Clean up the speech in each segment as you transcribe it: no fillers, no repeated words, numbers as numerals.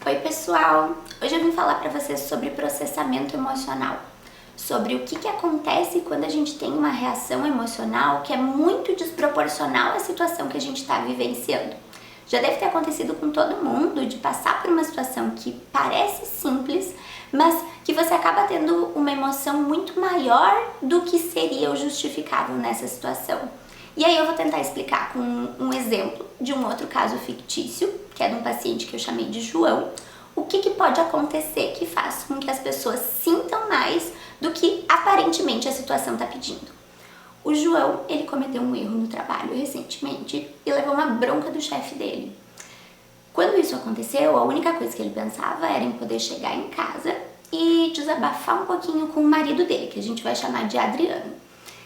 Oi pessoal, hoje eu vim falar para vocês sobre processamento emocional, sobre o que acontece quando a gente tem uma reação emocional que é muito desproporcional à situação que a gente está vivenciando. Já deve ter acontecido com todo mundo de passar por uma situação que parece simples, mas que você acaba tendo uma emoção muito maior do que seria o justificável nessa situação. E aí eu vou tentar explicar com um exemplo de um outro caso fictício, que é de um paciente que eu chamei de João, o que pode acontecer que faz com que as pessoas sintam mais do que aparentemente a situação está pedindo. O João, ele cometeu um erro no trabalho recentemente e levou uma bronca do chefe dele. Quando isso aconteceu, a única coisa que ele pensava era em poder chegar em casa e desabafar um pouquinho com o marido dele, que a gente vai chamar de Adriano.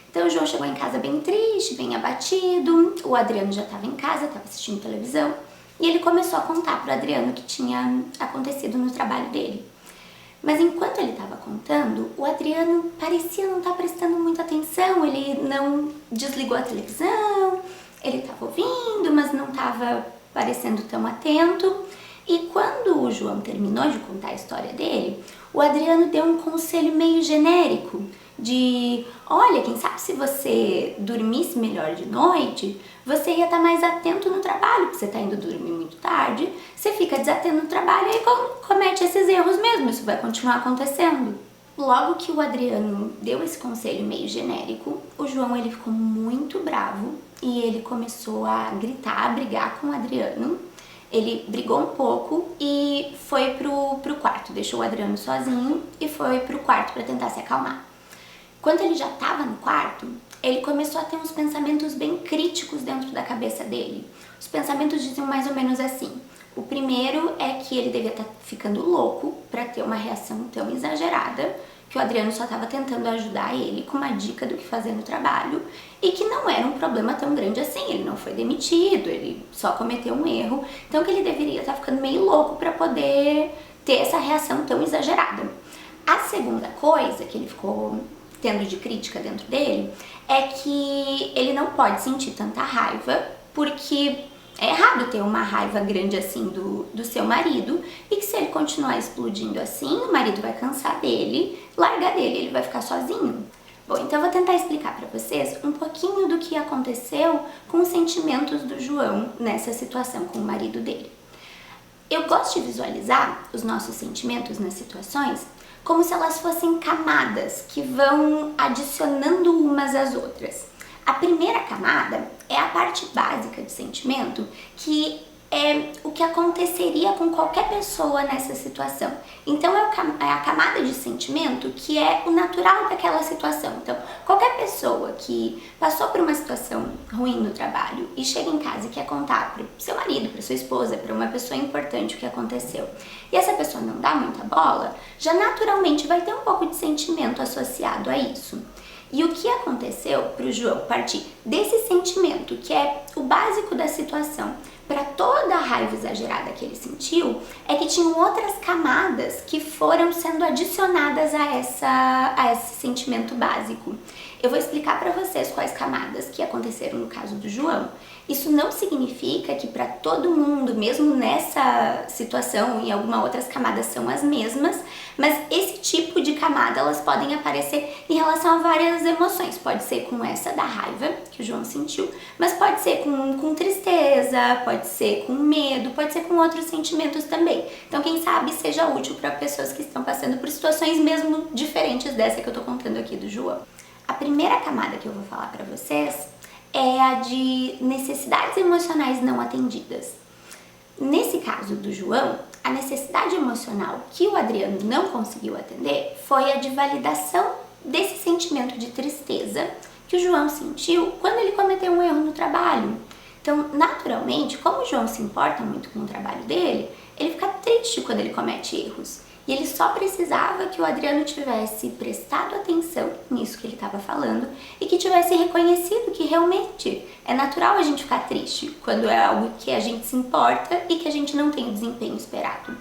Então o João chegou em casa bem triste, bem abatido, o Adriano já estava em casa, estava assistindo televisão, e ele começou a contar para o Adriano o que tinha acontecido no trabalho dele. Mas enquanto ele estava contando, o Adriano parecia não estar prestando muita atenção, ele não desligou a televisão, ele estava ouvindo, mas não estava parecendo tão atento. E quando o João terminou de contar a história dele, o Adriano deu um conselho meio genérico de, olha, quem sabe se você dormisse melhor de noite, você ia estar mais atento no trabalho, porque você está indo dormir muito tarde, você fica desatento no trabalho e aí comete esses erros mesmo, isso vai continuar acontecendo. Logo que o Adriano deu esse conselho meio genérico, o João ele ficou muito bravo e ele começou a gritar, a brigar com o Adriano. Ele brigou um pouco e foi pro quarto, deixou o Adriano sozinho e foi pro quarto para tentar se acalmar. Quando ele já estava no quarto, ele começou a ter uns pensamentos bem críticos dentro da cabeça dele. Os pensamentos diziam mais ou menos assim. O primeiro é que ele devia estar ficando louco para ter uma reação tão exagerada, que o Adriano só estava tentando ajudar ele com uma dica do que fazer no trabalho e que não era um problema tão grande assim, ele não foi demitido, ele só cometeu um erro, então que ele deveria estar ficando meio louco para poder ter essa reação tão exagerada. A segunda coisa que ele ficou tendo de crítica dentro dele é que ele não pode sentir tanta raiva porque é errado ter uma raiva grande assim do seu marido e que se ele continuar explodindo assim, o marido vai cansar dele, largar dele, ele vai ficar sozinho. Bom, então eu vou tentar explicar para vocês um pouquinho do que aconteceu com os sentimentos do João nessa situação com o marido dele. Eu gosto de visualizar os nossos sentimentos nas situações como se elas fossem camadas que vão adicionando umas às outras. A primeira camada é a parte básica de sentimento, que é o que aconteceria com qualquer pessoa nessa situação. Então é a camada de sentimento que é o natural daquela situação. Então qualquer pessoa que passou por uma situação ruim no trabalho e chega em casa e quer contar para o seu marido, para sua esposa, para uma pessoa importante o que aconteceu, e essa pessoa não dá muita bola, já naturalmente vai ter um pouco de sentimento associado a isso. E o que aconteceu para o João partir desse sentimento, que é o básico da situação, para toda a raiva exagerada que ele sentiu, é que tinham outras camadas que foram sendo adicionadas a esse sentimento básico. Eu vou explicar para vocês quais camadas que aconteceram no caso do João. Isso não significa que para todo mundo, mesmo nessa situação e algumas outras camadas são as mesmas, mas esse tipo de camada elas podem aparecer em relação a várias emoções. Pode ser com essa da raiva que o João sentiu, mas pode ser com tristeza, pode ser com medo, pode ser com outros sentimentos também. Então quem sabe seja útil para pessoas que estão passando por situações mesmo diferentes dessa que eu tô contando aqui do João. A primeira camada que eu vou falar para vocês é a de necessidades emocionais não atendidas. Nesse caso do João, a necessidade emocional que o Adriano não conseguiu atender foi a de validação desse sentimento de tristeza que o João sentiu quando ele cometeu um erro no trabalho. Então, naturalmente, como o João se importa muito com o trabalho dele, ele fica triste quando ele comete erros. E ele só precisava que o Adriano tivesse prestado atenção nisso que ele estava falando e que tivesse reconhecido que realmente é natural a gente ficar triste quando é algo que a gente se importa e que a gente não tem o desempenho esperado.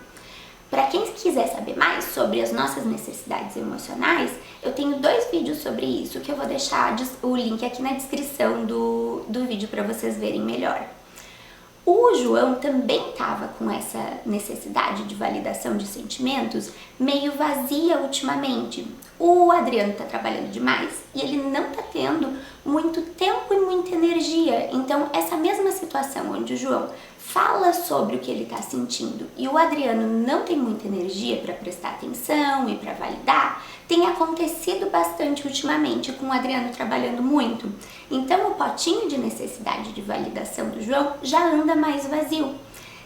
Para quem quiser saber mais sobre as nossas necessidades emocionais, eu tenho 2 vídeos sobre isso que eu vou deixar o link aqui na descrição do vídeo para vocês verem melhor. O João também estava com essa necessidade de validação de sentimentos meio vazia ultimamente. O Adriano está trabalhando demais e ele não está tendo muito tempo e muita energia. Então, essa mesma situação onde o João fala sobre o que ele está sentindo e o Adriano não tem muita energia para prestar atenção e para validar, tem acontecido bastante ultimamente com o Adriano trabalhando muito. Então o potinho de necessidade de validação do João já anda mais vazio.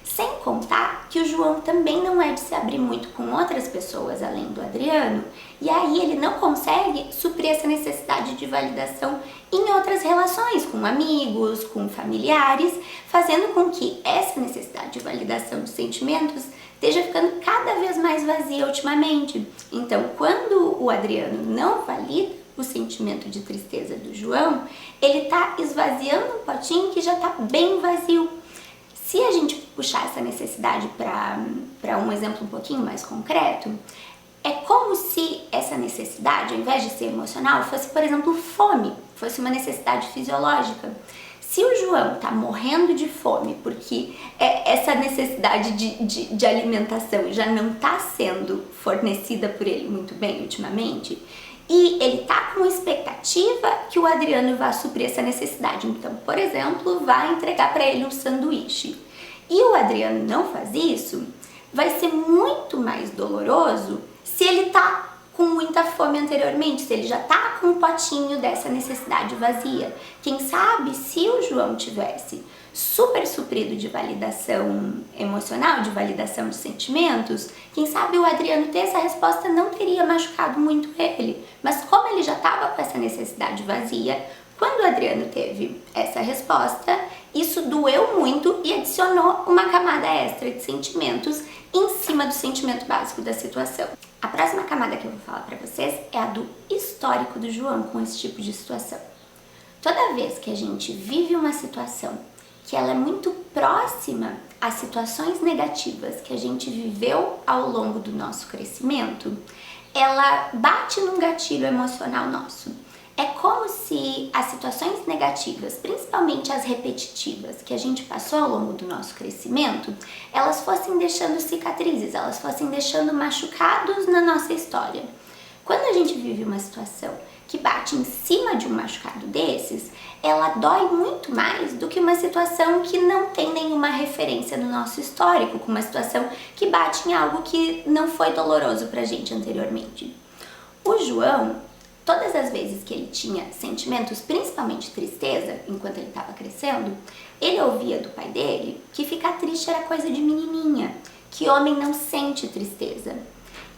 Sem contar que o João também não é de se abrir muito com outras pessoas além do Adriano, e aí ele não consegue suprir essa necessidade de validação em outras relações, com amigos, com familiares, fazendo com que essa necessidade de validação de sentimentos esteja ficando cada vez mais vazia ultimamente. Então, quando o Adriano não valida o sentimento de tristeza do João, ele está esvaziando um potinho que já está bem vazio. Se a gente puxar essa necessidade para um exemplo um pouquinho mais concreto, é como se essa necessidade, ao invés de ser emocional, fosse, por exemplo, fome, fosse uma necessidade fisiológica. Se o João está morrendo de fome porque essa necessidade de alimentação já não está sendo fornecida por ele muito bem ultimamente, e ele tá com expectativa que o Adriano vá suprir essa necessidade. Então, por exemplo, vai entregar para ele um sanduíche. E o Adriano não faz isso, vai ser muito mais doloroso se ele tá com muita fome anteriormente, se ele já tá com um potinho dessa necessidade vazia. Quem sabe se o João tivesse super suprido de validação emocional, de validação de sentimentos, quem sabe o Adriano ter essa resposta não teria machucado muito ele. Mas como ele já estava com essa necessidade vazia, quando o Adriano teve essa resposta, isso doeu muito e adicionou uma camada extra de sentimentos em cima do sentimento básico da situação. A próxima camada que eu vou falar para vocês é a do histórico do João com esse tipo de situação. Toda vez que a gente vive uma situação que ela é muito próxima às situações negativas que a gente viveu ao longo do nosso crescimento, ela bate num gatilho emocional nosso. É como se as situações negativas, principalmente as repetitivas, que a gente passou ao longo do nosso crescimento, elas fossem deixando cicatrizes, elas fossem deixando machucados na nossa história. Quando a gente vive uma situação que bate em cima de um machucado desses, ela dói muito mais do que uma situação que não tem nenhuma referência no nosso histórico, com uma situação que bate em algo que não foi doloroso pra gente anteriormente. O João, todas as vezes que ele tinha sentimentos, principalmente tristeza, enquanto ele estava crescendo, ele ouvia do pai dele que ficar triste era coisa de menininha, que homem não sente tristeza.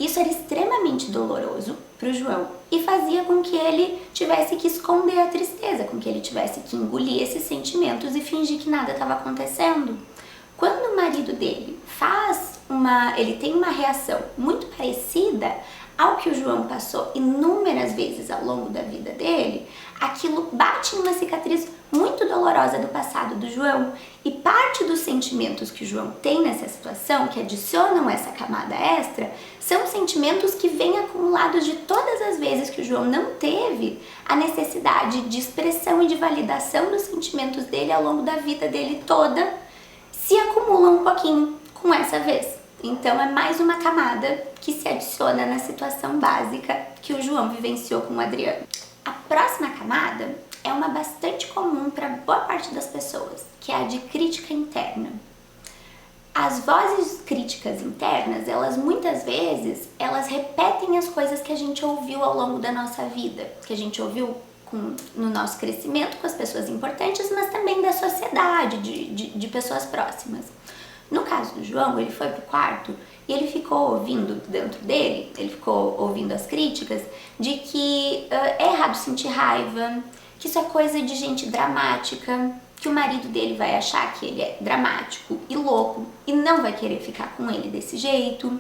Isso era extremamente doloroso para o João e fazia com que ele tivesse que esconder a tristeza, com que ele tivesse que engolir esses sentimentos e fingir que nada estava acontecendo. Quando o marido dele ele tem uma reação muito parecida ao que o João passou inúmeras vezes ao longo da vida dele, aquilo bate numa cicatriz muito dolorosa do passado do João, e parte dos sentimentos que o João tem nessa situação, que adicionam essa camada extra, são sentimentos que vêm acumulados de todas as vezes que o João não teve a necessidade de expressão e de validação dos sentimentos dele ao longo da vida dele toda, se acumulam um pouquinho com essa vez. Então é mais uma camada que se adiciona na situação básica que o João vivenciou com o Adriano. A próxima camada é uma bastante comum para boa parte das pessoas, que é a de crítica interna. As vozes críticas internas, elas muitas vezes, elas repetem as coisas que a gente ouviu ao longo da nossa vida, que a gente ouviu no nosso crescimento com as pessoas importantes, mas também da sociedade, de pessoas próximas. No caso do João, ele foi pro quarto e ele ficou ouvindo dentro dele, ele ficou ouvindo as críticas de que é errado sentir raiva, que isso é coisa de gente dramática, que o marido dele vai achar que ele é dramático e louco e não vai querer ficar com ele desse jeito.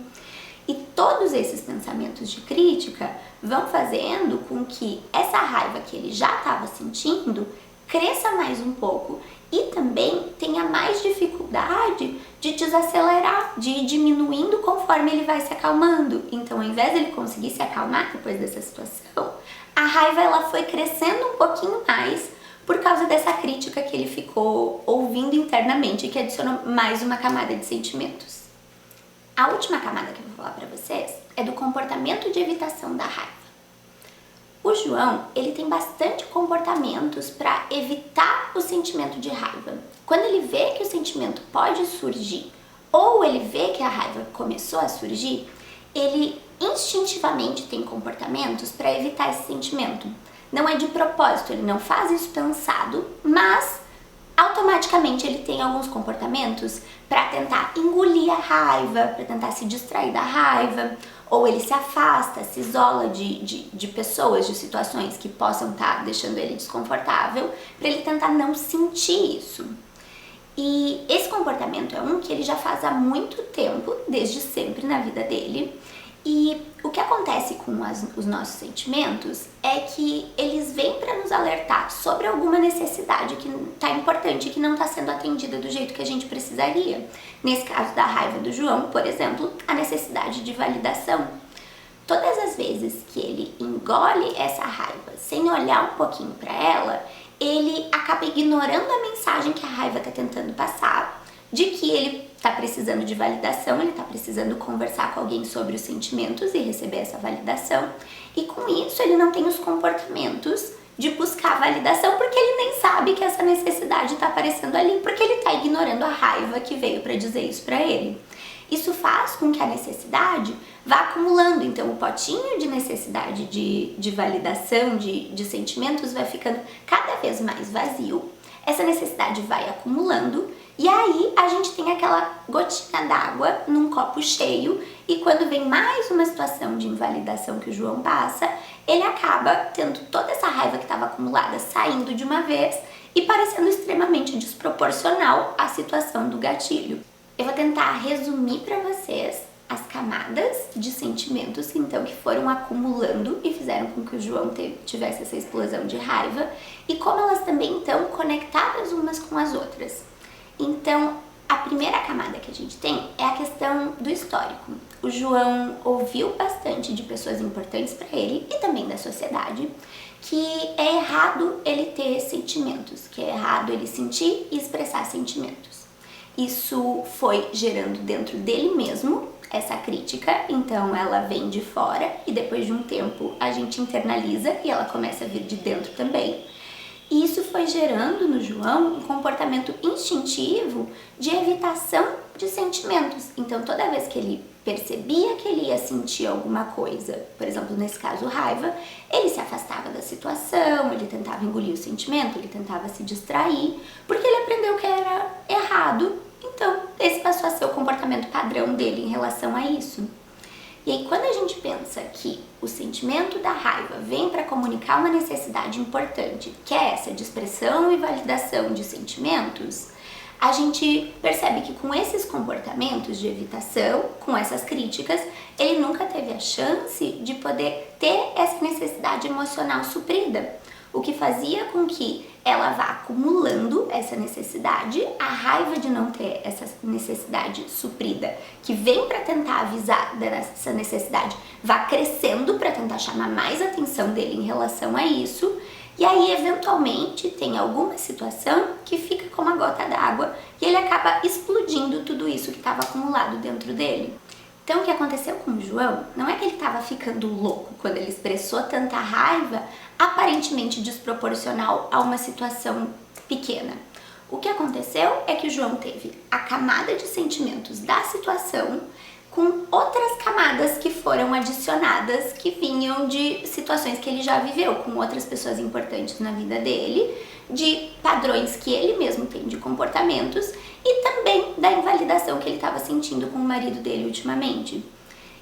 E todos esses pensamentos de crítica vão fazendo com que essa raiva que ele já estava sentindo cresça mais um pouco e também tenha mais dificuldade de desacelerar, de ir diminuindo conforme ele vai se acalmando. Então, ao invés de ele conseguir se acalmar depois dessa situação, a raiva ela foi crescendo um pouquinho mais por causa dessa crítica que ele ficou ouvindo internamente, que adicionou mais uma camada de sentimentos. A última camada que eu vou falar para vocês é do comportamento de evitação da raiva. O João, ele tem bastante comportamentos para evitar o sentimento de raiva. Quando ele vê que o sentimento pode surgir, ou ele vê que a raiva começou a surgir, ele instintivamente tem comportamentos para evitar esse sentimento. Não é de propósito, ele não faz isso pensado, mas automaticamente ele tem alguns comportamentos para tentar engolir a raiva, para tentar se distrair da raiva, ou ele se afasta, se isola de pessoas, de situações que possam estar deixando ele desconfortável, para ele tentar não sentir isso. E esse comportamento é um que ele já faz há muito tempo, desde sempre na vida dele. E o que acontece com os nossos sentimentos é que eles vêm para nos alertar sobre alguma necessidade que está importante e que não está sendo atendida do jeito que a gente precisaria. Nesse caso da raiva do João, por exemplo, a necessidade de validação. Todas as vezes que ele engole essa raiva sem olhar um pouquinho para ela, ele acaba ignorando a mensagem que a raiva está tentando passar, de que ele está precisando de validação, ele está precisando conversar com alguém sobre os sentimentos e receber essa validação. E com isso ele não tem os comportamentos de buscar validação, porque ele nem sabe que essa necessidade está aparecendo ali, porque ele está ignorando a raiva que veio para dizer isso para ele. Isso faz com que a necessidade vá acumulando, então o potinho de necessidade de validação, de sentimentos vai ficando cada vez mais vazio, essa necessidade vai acumulando e aí a gente tem aquela gotinha d'água num copo cheio e quando vem mais uma situação de invalidação que o João passa, ele acaba tendo toda essa raiva que estava acumulada saindo de uma vez e parecendo extremamente desproporcional à situação do gatilho. Eu vou tentar resumir para vocês as camadas de sentimentos então que foram acumulando e fizeram com que o João tivesse essa explosão de raiva e como elas também estão conectadas umas com as outras. Então, a primeira camada que a gente tem é a questão do histórico. O João ouviu bastante de pessoas importantes para ele e também da sociedade que é errado ele ter sentimentos, que é errado ele sentir e expressar sentimentos. Isso foi gerando dentro dele mesmo essa crítica, então ela vem de fora e depois de um tempo a gente internaliza e ela começa a vir de dentro também. E isso foi gerando no João um comportamento instintivo de evitação de sentimentos. Então toda vez que ele percebia que ele ia sentir alguma coisa, por exemplo, nesse caso raiva, ele se afastava da situação, ele tentava engolir o sentimento, ele tentava se distrair, porque ele aprendeu que era errado, então esse passou a ser o comportamento padrão dele em relação a isso. E aí quando a gente pensa que o sentimento da raiva vem para comunicar uma necessidade importante, que é essa de expressão e validação de sentimentos, a gente percebe que com esses comportamentos de evitação, com essas críticas, ele nunca teve a chance de poder ter essa necessidade emocional suprida, o que fazia com que ela vá acumulando essa necessidade, a raiva de não ter essa necessidade suprida, que vem para tentar avisar dessa necessidade, vá crescendo para tentar chamar mais atenção dele em relação a isso. E aí, eventualmente, tem alguma situação que fica como a gota d'água e ele acaba explodindo tudo isso que estava acumulado dentro dele. Então, o que aconteceu com o João não é que ele estava ficando louco quando ele expressou tanta raiva aparentemente desproporcional a uma situação pequena. O que aconteceu é que o João teve a camada de sentimentos da situação com outras camadas que foram adicionadas que vinham de situações que ele já viveu com outras pessoas importantes na vida dele, de padrões que ele mesmo tem de comportamentos e também da invalidação que ele estava sentindo com o marido dele ultimamente.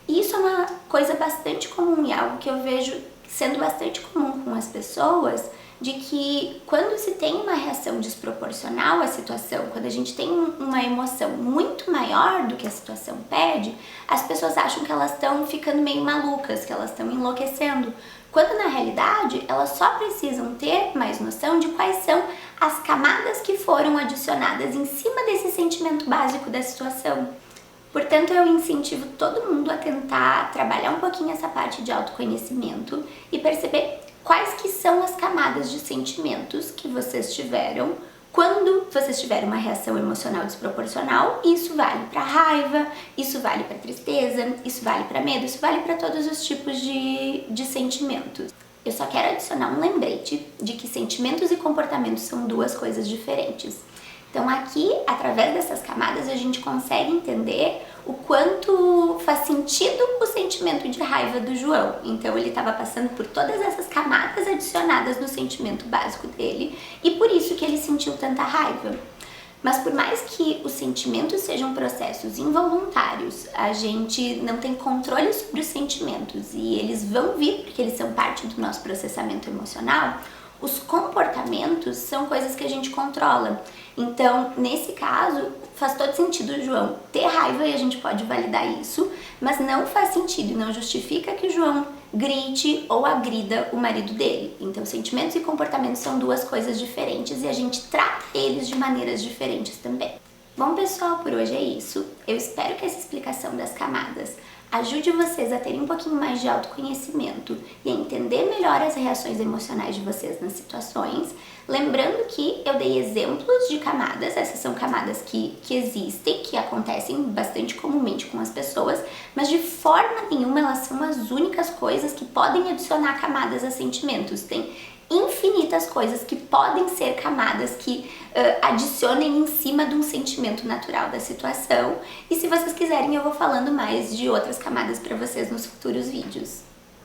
E isso é uma coisa bastante comum e algo que eu vejo sendo bastante comum com as pessoas, de que quando se tem uma reação desproporcional à situação, quando a gente tem uma emoção muito maior do que a situação pede, as pessoas acham que elas estão ficando meio malucas, que elas estão enlouquecendo, quando na realidade elas só precisam ter mais noção de quais são as camadas que foram adicionadas em cima desse sentimento básico da situação. Portanto, eu incentivo todo mundo a tentar trabalhar um pouquinho essa parte de autoconhecimento e perceber quais que são as camadas de sentimentos que vocês tiveram quando vocês tiveram uma reação emocional desproporcional. Isso vale para raiva, isso vale para tristeza, isso vale para medo, isso vale para todos os tipos de sentimentos. Eu só quero adicionar um lembrete de que sentimentos e comportamentos são duas coisas diferentes. Então aqui, através dessas camadas, a gente consegue entender o quanto faz sentido o sentimento de raiva do João. Então ele estava passando por todas essas camadas adicionadas no sentimento básico dele e por isso que ele sentiu tanta raiva. Mas por mais que os sentimentos sejam processos involuntários, a gente não tem controle sobre os sentimentos e eles vão vir porque eles são parte do nosso processamento emocional. Os comportamentos são coisas que a gente controla. Então, nesse caso, faz todo sentido o João ter raiva e a gente pode validar isso, mas não faz sentido e não justifica que o João grite ou agrida o marido dele. Então, sentimentos e comportamentos são duas coisas diferentes e a gente trata eles de maneiras diferentes também. Bom, pessoal, por hoje é isso. Eu espero que essa explicação das camadas ajude vocês a terem um pouquinho mais de autoconhecimento e a entender melhor as reações emocionais de vocês nas situações. Lembrando que eu dei exemplos de camadas, essas são camadas que existem, que acontecem bastante comumente com as pessoas, mas de forma nenhuma elas são as únicas coisas que podem adicionar camadas a sentimentos. Tem infinitas coisas que podem ser camadas que adicionem em cima de um sentimento natural da situação. E se vocês quiserem, eu vou falando mais de outras camadas para vocês nos futuros vídeos.